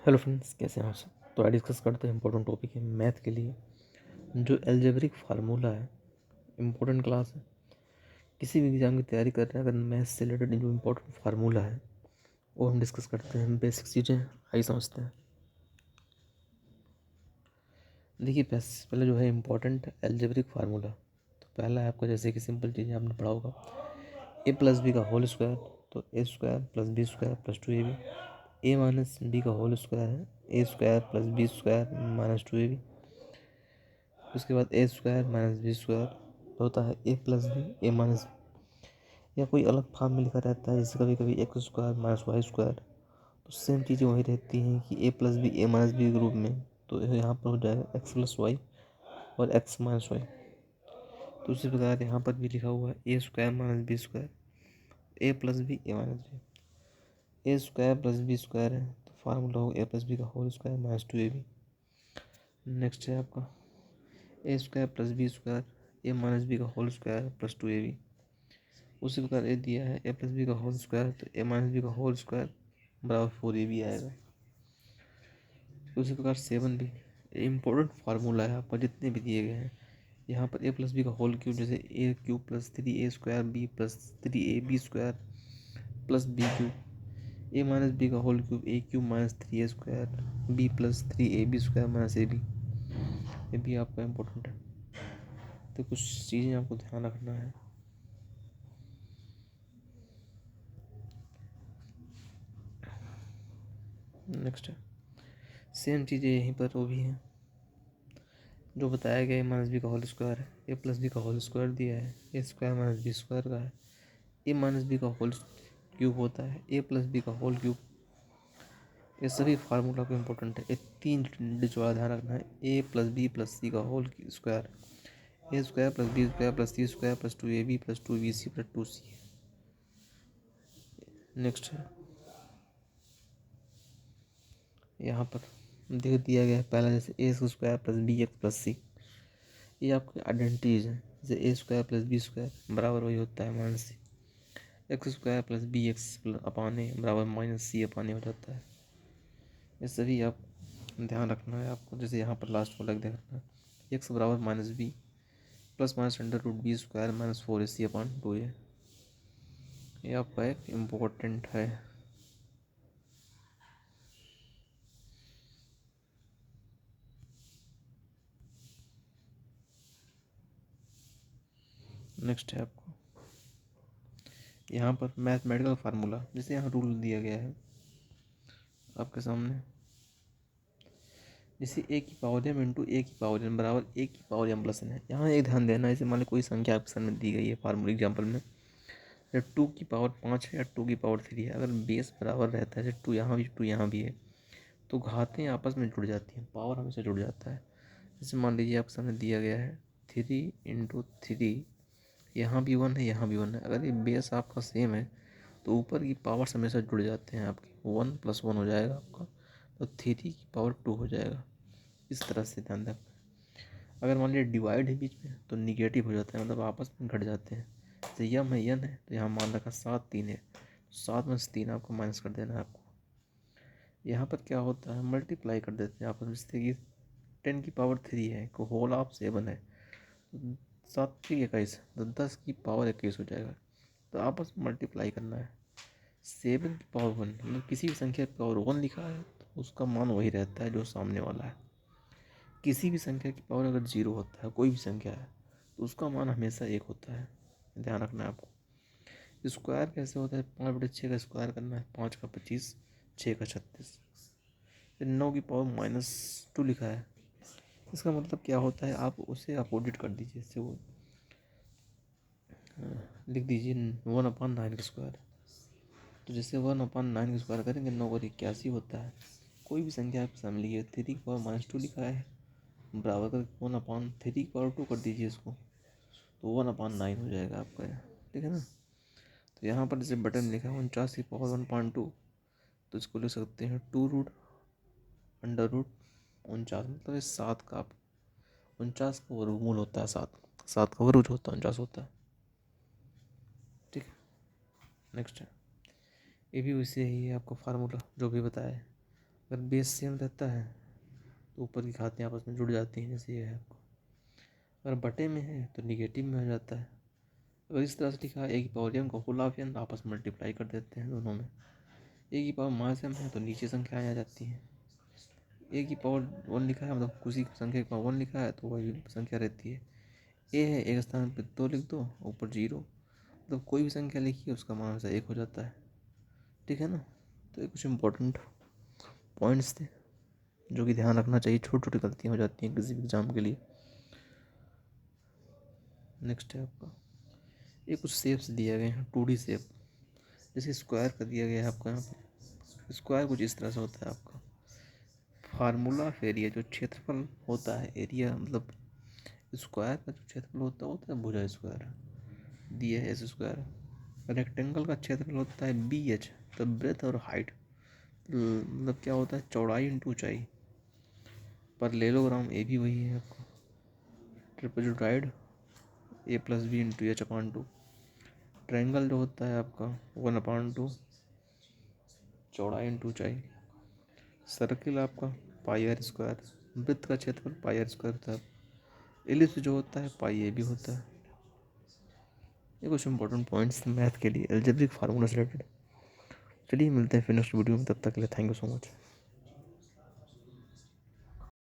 Hello friends, कैसे हैं आप सब। तो आज डिस्कस करते हैं इंपॉर्टेंट टॉपिक है मैथ के लिए जो एल्जेब्रिक फार्मूला है। इंपॉर्टेंट क्लास है, किसी भी एग्जाम की तैयारी कर रहे हैं अगर मैथ से रिलेटेड जो इंपॉर्टेंट फार्मूला है वो हम डिस्कस करते हैं। बेसिक चीज़ें आइए समझते हैं। देखिए पहले जो है इंपॉर्टेंट एल्जेब्रिक फार्मूला, तो पहला है आपका, जैसे कि सिंपल चीज़ें आपने पढ़ा होगा, ए प्लस बी का होल स्क्वायर, तो A square plus B square plus two A B. A minus B का होल स्क्वायर है A square plus B square minus two A B. उसके बाद A square minus B square होता है A plus B A minus B, या कोई अलग form में लिखा रहता है जैसे कभी कभी X square minus Y square. तो सेम चीज़ें वही रहती हैं कि A plus B A minus B के रूप में, तो यहाँ पर हो जाएगा एक्स प्लस वाई और एक्स माइनस वाई। तो उसी प्रकार यहाँ पर भी लिखा हुआ है A square minus B square A plus B A minus B. A square plus B square है तो फार्मूला होगा ए प्लस बी का whole square minus two A B. Next है आपका A square plus B square A minus B का whole square plus two A B. उसी प्रकार ए दिया है ए प्लस बी का होल स्क्वायर, तो ए माइनस बी का होल स्क्वायर बराबर फोर ए बी आएगा। उसी प्रकार सेवन भी इम्पोर्टेंट फार्मूला है आपका, जितने भी दिए गए हैं यहाँ पर ए प्लस बी का होल क्यूब, जैसे A cube plus three A square B plus three A B square plus B cube. A minus B का whole cube A cube minus three A square B plus three A B square minus A B. ये भी आपका important है, तो कुछ चीज़ें आपको ध्यान रखना है। नेक्स्ट है सेम चीज़ें यहीं पर वो भी हैं जो बताया गया। ए माइनस बी का होल स्क्वायर है ए प्लस बी का होल स्क्वायर दिया है A square minus B square का है। ए माइनस बी का होल क्यूब होता है ए प्लस बी का होल क्यूब। ये सभी फार्मूला को इम्पोर्टेंट है। ये तीन डिजिट वाला ध्यान रखना है, A plus B plus C का whole square A square plus B square plus C square plus two A B plus two B C plus two C. Next है यहाँ पर देख दिया गया है पहला, जैसे A square plus B X plus C, ये आपकी आइडेंटिटीज है। जैसे A square plus B square बराबर वही होता है minus C, X square plus B X अपान ए बराबर माइनस सी अपान ए हो जाता है। ये सभी आप ध्यान रखना है आपको। जैसे यहाँ पर लास्ट वाला देख रखना है एक्स बराबर minus B plus minus under root B square minus four A C upon two A. ये आपका एक इम्पोर्टेंट है। नेक्स्ट है आपको यहाँ पर मैथमेटिकल फार्मूला, जैसे यहाँ रूल दिया गया है आपके सामने, जैसे ए की पावर एम इंटू ए की पावर एन बराबर ए की पावर एम प्लस एन है। यहाँ एक ध्यान देना है, जैसे मान ली कोई संख्या आपके सामने दी गई है फार्मूला एग्जाम्पल में, जैसे टू की पावर पाँच है या टू की पावर थ्री है, अगर बेस बराबर रहता है, जैसे टू यहाँ भी है, तो घातें आपस में जुड़ जाती हैं, पावर हमेशा जुड़ जाता है। जैसे मान लीजिए आपके सामने दिया गया है थ्री इंटू थ्री, यहाँ भी वन है यहाँ भी वन है, अगर ये बेस आपका सेम है तो ऊपर की पावर्स हमेशा जुड़ जाते हैं आपकी, वन प्लस वन हो जाएगा आपका, तो थ्री की पावर टू हो जाएगा। इस तरह से ध्यान रखना। अगर मान लीजिए डिवाइड है बीच में तो निगेटिव हो जाता है, मतलब आपस में घट जाते हैं। जैसे यम है यन है तो यहाँ मान रखा सात तीन है, सात में से तीन आपको माइनस कर देना है आपको। यहाँ पर क्या होता है मल्टीप्लाई कर देते हैं आपस में, जैसे कि टेन की पावर थ्री है को होल ऑफ सेवन है, तो सात थ्री इक्कीस, तो दस की पावर इक्कीस हो जाएगा, तो आपस में मल्टीप्लाई करना है। सेवन की पावर वन, मतलब किसी भी संख्या की पावर वन लिखा है तो उसका मान वही रहता है जो सामने वाला है। किसी भी संख्या की पावर अगर जीरो होता है, कोई भी संख्या है, तो उसका मान हमेशा एक होता है। ध्यान रखना है आपको। स्क्वायर कैसे होता है, पाँच बटे छः का स्क्वायर करना है, पाँच का पच्चीस छः का छत्तीस। फिर नौ की पावर माइनस टू लिखा है, इसका मतलब क्या होता है, आप उसे अपोजिट कर दीजिए, इससे वो लिख दीजिए वन अपान नाइन का स्क्वायर। तो जैसे वन अपान नाइन का स्क्वायर करेंगे नौ और इक्यासी होता है। कोई भी संख्या आप समझ लीजिए, थ्री की पावर माइनस टू लिखा है बराबर कर वन अपान थ्री की पावर टू कर दीजिए इसको, तो वन अपान नाइन हो जाएगा आपका, ठीक है ना। तो यहाँ पर जैसे बटन लिखा है उनचास की पावर वन पॉइंट टू, तो इसको लिख सकते हैं टू रूट अंडर रूट उनचास, मतलब इस सात का, आप उनचास का वर्गमूल होता है सात, सात का वर्ग होता है उनचास होता है, ठीक है। नेक्स्ट है ये भी वैसे ही है आपका फार्मूला जो भी बताया है, अगर बेस सेम रहता है तो ऊपर की घातें आपस में जुड़ जाती हैं, जैसे ये है आपको। अगर बटे में है तो निगेटिव में हो जाता है। अगर इस तरह से लिखा है ए की पावर m को होल ऑफ n, आपस में मल्टीप्लाई कर देते हैं दोनों में। ए की पावर माइनस m है तो नीचे संख्याएँ आ जाती हैं। ए की पावर 1 लिखा है, मतलब किसी संख्या की पावर 1 लिखा है तो वही संख्या रहती है। ए है, एक स्थान पे 2 लिख दो, ऊपर 0, मतलब कोई भी संख्या लिखिए उसका मान हमेशा 1 हो जाता है। ठीक है ना। तो ये कुछ इंपॉर्टेंट पॉइंट्स थे जो कि ध्यान रखना चाहिए, छोटी छोटी गलतियाँ हो जाती हैं किसी भी एग्जाम के लिए। नेक्स्ट है आपका, ये कुछ शेप्स दिए गए हैं 2D शेप, जैसे स्क्वायर का दिया गया है आपका। यहाँ पे स्क्वायर कुछ इस तरह से होता है आपका। फार्मूला ऑफ एरिया, जो क्षेत्रफल होता है, एरिया मतलब स्क्वायर का जो क्षेत्रफल होता है भुजा स्क्वायर, दिया है एस स्क्वायर। रेक्टेंगल का क्षेत्रफल होता है बी एच, तो ब्रेथ और हाइट, मतलब क्या होता है, चौड़ाई इंटू ऊंचाई। पैरेललोग्राम ए भी वही है आपका। ट्रिपेजोइड ए प्लस बी इंटू एच अपान 2। ट्रायंगल जो होता है आपका 1/2 चौड़ाई इंटू ऊंचाई। सर्किल आपका पाई आर स्क्वायर, वृत्त का क्षेत्रफल पाई आर स्क्वायर होता है। एलिप्स जो होता है पाई ए भी होता है। ये कुछ इंपॉर्टेंट पॉइंट्स मैथ के लिए, अलजेब्रिक फार्मूला से रिलेटेड। चलिए मिलते हैं फिर नेक्स्ट वीडियो में, तब तक के लिए थैंक यू सो मच।